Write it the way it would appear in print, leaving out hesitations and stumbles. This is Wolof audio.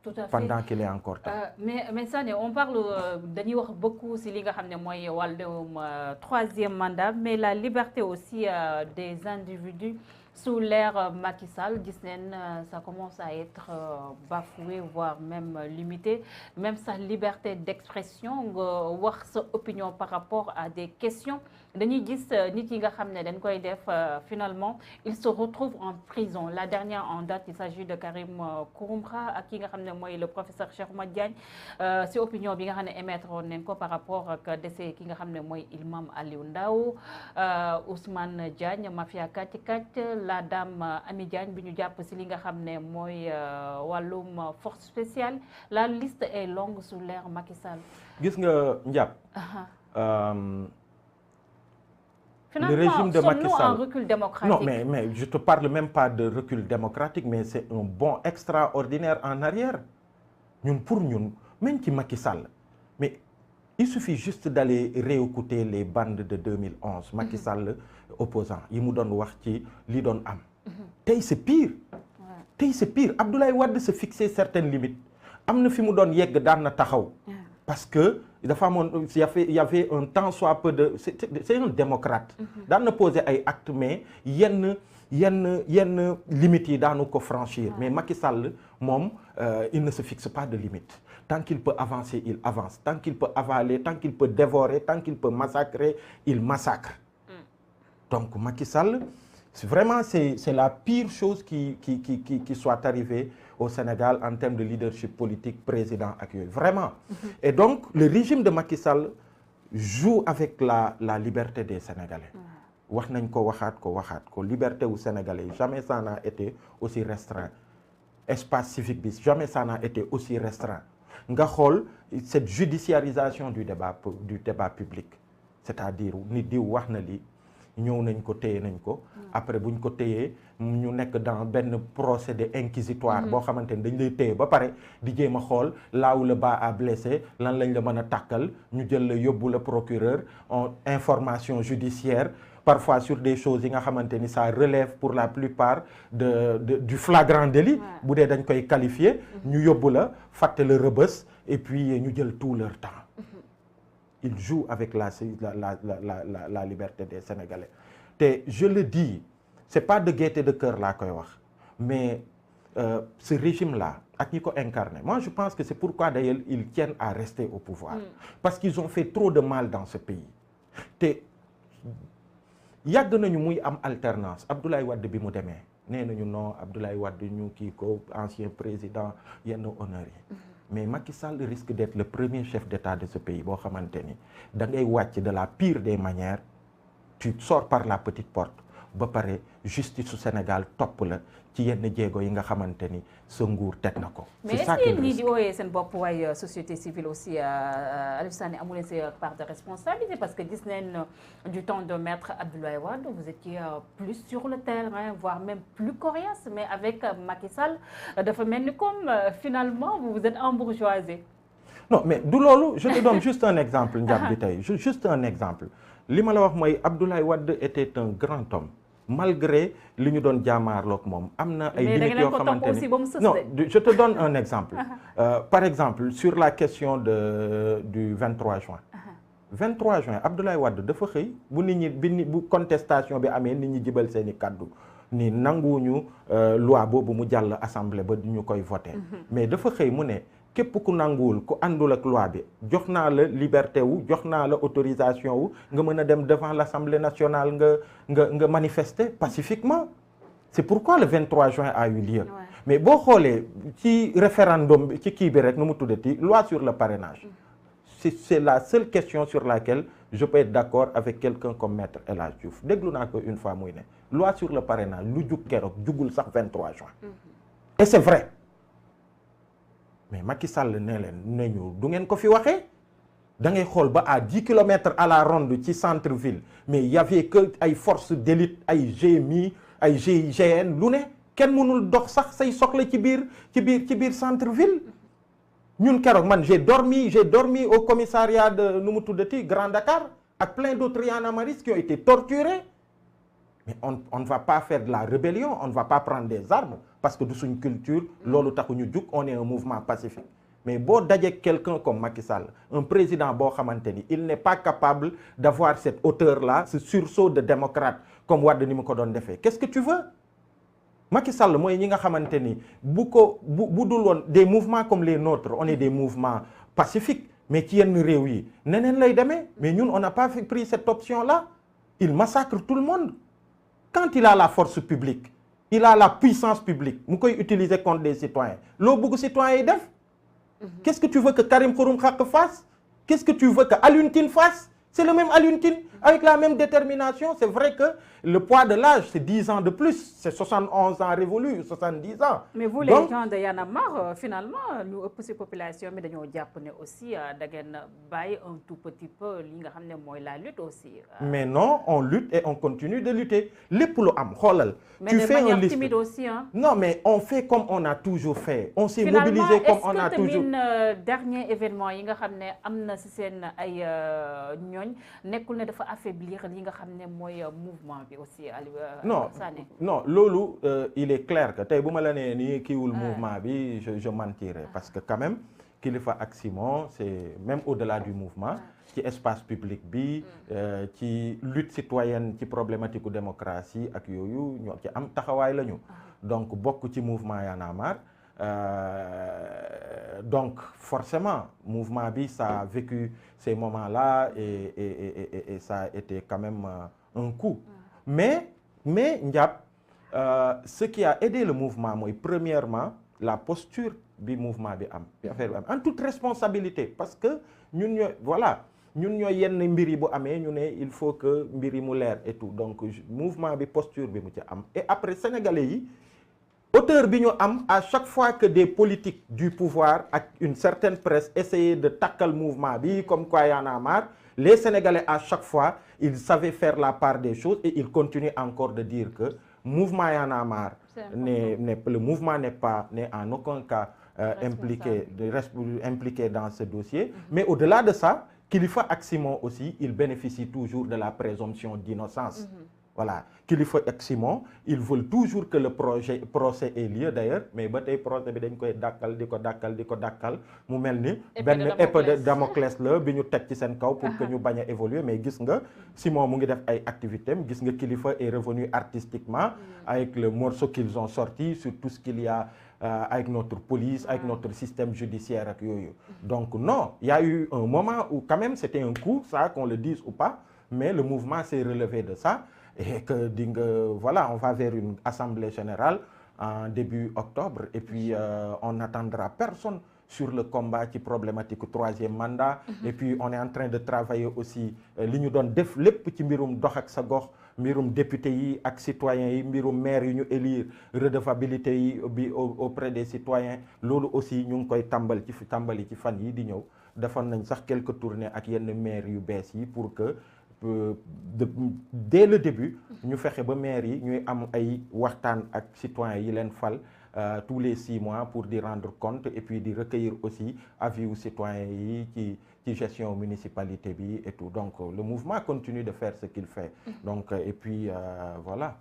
tout à fait pendant qu'il est encore temps. mais Sané on parle dañuy wax beaucoup si li nga xam ne mooy wàllum troisième mandat mais la liberté aussi des individus sous l'ère Macky Sall gis neen ça commence à être bafoué voire même limité même sa liberté d'expression nga wax sa opinion par rapport à des questions dañuy gis nit yi nga xam ne dañ koy def finalement il se retrouve en prison la dernière en date il s'agit de Karim Xrum Xax ak ki nga xam ne mooy le professeur Cheikh Oumar Diagne si opinion bi nga xam ne émettre nañ ko par rapport ak décès ki nga xam ne mooy Imam Aliou Ndao Ousmane Diagne mafia kàcc kàcc la dame Ami Diagne bi ñu jàpp si li nga xam ne mooy wàllum force spéciale la liste est longue sous l'ère Macky Sall. gis nga Ndiap. Finalement, le régime de Macky Sall un recul démocratique. Non, mais je te parle même pas de recul démocratique, mais c'est un bond extraordinaire en arrière. Ñun pour ñun, même ci Macky Sall, mais il suffit juste d'aller réécouter les bandes de 2011. Macky Sall opposant yi mu doon wax ci li doon am. Tey c'est pire. Tey c'est pire. Abdoulaye Wade se fixait certaines limites. Am na fi mu doon yegg daan na taxaw. Parce que dafa amoon il y avait un temps soit peu de c'est un démocrate. daan na poser ay actes mais yenn limites yi daanu ko franchir. Mais Macky Sall moom il ne se fixe pas de limites. Tant qu'il peut avancer, il avance. Tant qu'il peut avaler, tant qu'il peut dévorer, tant qu'il peut massacrer, il massacre. Donc Macky Sall, c'est la pire chose qui soit arrivée au Sénégal en termes de leadership politique, président ak yooyu. Vraiment. Et donc, le régime de Macky Sall joue avec la liberté des Sénégalais. Wax nañ ko waxaat ko liberté wu Sénégalais jamais ça n'a été aussi restreint. Espace civique bi jamais ça n'a été aussi restreint. Nga xool cette judiciarisation du débat public. C'est-à-dire nit di wax na li ñëw nañ ko téye nañ ko après buñ ko téyee ñu nekk dans benn procédé inquisitoire boo xamante ni dañ lay téye ba pare di jéem a xool là où le bas a blessé lan lañ la mën a tàkkal ñu jël la yóbbu la procureur information judiciaire parfois sur des choses yi nga xamante ni ça relève pour la plupart du flagrant délit bu dee dañ koy qualifier ñu yóbbu la fàtte la rëbës et puis ñu jël tout leur temps. Il joue avec la liberté des Sénégalais. Et je le dis, c'est pas de gaieté de cœur là koy wax, mais ce régime-là, ak ñi ko incarné, moi je pense que c'est pourquoi d'ailleurs ils tiennent à rester au pouvoir. Parce qu'ils ont fait trop de mal dans ce pays. te yàgg nañu muy am alternance Abdoulaye Wade bi mu demee nee nañu non Abdoulaye Wade ñu kii ko ancien président yenn honneur yi. Mais Macky Sall risque d'être le premier chef d'État de ce pays boo xamante ni da ngay wàcc de la pire des manières tu sors par la petite porte ba pare justice su Sénégal topp la ci yenn jéego yi nga xamante ni sa nguur teg na ko. mais est-ce que ñii di wooyee seen bopp waaye société civile aussi Aliou Sané amu leen seen part de responsabilité parce que gis nañ du temps de maître Abdoulaye Wade vous étiez plus sur le terrain voire même plus coriace mais avec Macky Sall dafa mel ni comme finalement vous vous êtes embourgeoisé. Non mais du loolu je te donne juste un exemple njàpp bi tey juste un exemple li ma la wax mooy Abdoulaye Wade était un grand homme. Malgré li ñu doon jaamaarloog moom am na ay limites yoo xamante ni non je te donne un exemple par exemple sur la question du 23 juin 23 juin Abdoulaye Wade dafa xëy bu nit ñi bu contestation bi amee nit ñi jibal seeni kàddu ni nanguwuñu loi boobu mu jàll assemblée ba ñu koy voté mais dafa xëy mu ne képp ku nanguwul ku àndul ak loi bi jox naa la liberté wu jox naa la autorisation wu nga mën a dem devant l'Assemblée nationale nga manifester pacifiquement c'est pourquoi le 23 juin a eu lieu mais boo xoolee ci référendum bi ci kii bi rek nu mu tuddati loi sur le parrainage c'est la seule question sur laquelle je peux être d'accord avec quelqu'un comme maître El Hadj Diouf déglu naa ko une fois muy ne loi sur le parrainage lu jug keroog jugul sax 23 juin et c'est vrai mais Macky Sall ne leen nañu du ngeen ko fi waxee da ngay xool ba à 10 kilomètres à la ronde ci centre ville mais y avait que ay forces d'élite ay GMI ay GIGN lu ne kenn mënul dox sax say soxla ci biir centre ville ñun keroog man j'ai dormi au commissariat de nu mu tuddati Grand Dakar ak plein d'autres Y'en a marre qui ont été torturés mais on ne va pas faire de la rébellion on ne va pas prendre des armes parce que de suñ culture loolu taxu ñu jug on est un mouvement pacifique mais boo dajee quelqu'un comme Macky Sall un président boo xamante ni il n'est pas capable d'avoir cette hauteur-là ce sursaut de démocrate comme Wade ni mu ko doon defee qu'est-ce que tu veux Macky Sall mooy ñi nga xamante ni bu dul woon des mouvements comme les nôtres on est des mouvements pacifiques mais ci yenn réew yi neneen lay demee mais ñun on n'a pas pris cette option-là il massacre tout le monde quand il a la force publique il a la puissance publique mu koy utiliser contre des citoyens loo bëgg citoyens yi def qu'est-ce que tu veux que Karim Xurum Xaq fasse qu'est-ce que tu veux que Alioune Tine fasse c'est le même Alioune Tine avec la même détermination c'est vrai que le poids de l'âge c'est 10 ans de plus c'est 71 ans révolus 70 ans. mais vous les gens de Y'en a marre finalement ñu ëpp ci population bi dañoo jàpp ne aussi da ngeen bàyyi un tout petit peu li nga xam ne mooy la lutte aussi. mais non on lutte et on continue de lutter lépp lu am xoolal. tu fais un liste timide aussi hein. Non mais on fait comme on a toujours fait. on s'est mobilisé comme on a toujours. Dernier événement yi nga xam ne am na ci seen ay ñooñ nekkul ne dafa affaiblir li nga xam ne mooy mouvement bi aussi Aliou Sané. non loolu il est clair que tey bu ma la nee nii kiiwul mouvement bi je mentirais parce que quand même Kilifeu ak Simon c'est même au-delà du mouvement ci espace public bi ci lutte citoyenne ci problématique u démocratie ak yooyu ñoo ci am taxawaay lañu donc bokk ci mouvement Y'en a marre donc forcément mouvement bi ça a vécu ces moments-là et ça a été quand même un coup mais Ndiap ce qui a aidé le mouvement mooy premièrement la posture bi mouvement bi am bi affaire bi am en toute responsabilité parce que ñun ñooy yenn mbir yi bu amee ñu ne il faut que mbir yi mu leer et tout donc mouvement bi posture bi mu ci am et après sénégalais yi auteur bi ñu am à chaque fois que des politiques du pouvoir ak une certaine presse essayaient de takkal mouvement bi comme quoi Y'en a marre les Sénégalais à chaque fois ils savaient faire la part des choses et ils continuent encore de dire que mouvement Y'en a marre le mouvement n'est en aucun cas impliqué dans ce dossier mais au-delà de ça Kilifeu ak Simon aussi ils bénéficient toujours de la présomption d'innocence voilà Kilifeu ak Simon ils veulent toujours que le procès ait lieu d'ailleurs mais ba tey procès bi dañ koy dàkkal di ko dàkkal mu mel ni benn épée de Damoclès la bi ñu teg ci seen kaw pour que ñu bañ a évoluer mais gis nga Simon mu ngi def ay activités am gis nga Kilifeu est revenu artistiquement avec le morceau qu'ils ont sorti sur tout ce qu'il y a avec notre police avec notre système judiciaire ak yooyu donc non il y a eu un moment où quand même c'était un coup ça qu'on le dise ou pas mais le mouvement s'est relevé de ça et que voilà on va vers une assemblée générale en début octobre et puis on n'attendra personne sur le combat ci problématique troisième mandat et puis on est en train de travailler aussi li ñu doon def lépp ci mbirum dox ak sa gox mbirum député yi ak citoyens yi mbirum maire yi ñu élire redevabilité yi bi auprès des citoyens loolu aussi ñu ngi koy tàmbali ci fan yi di ñëw defoon nañ sax quelques tournées ak yenn maire yu bees yi pour que dès le début ñu fexe ba maire yi ñuy am ay waxtaan ak citoyens yi leen fal tous les 6 mois pour di rendre compte et puis di recueillir aussi avis aux citoyens yi ci gestion municipalité bi et tout donc le mouvement continue de faire ce qu'il fait donc et puis voilà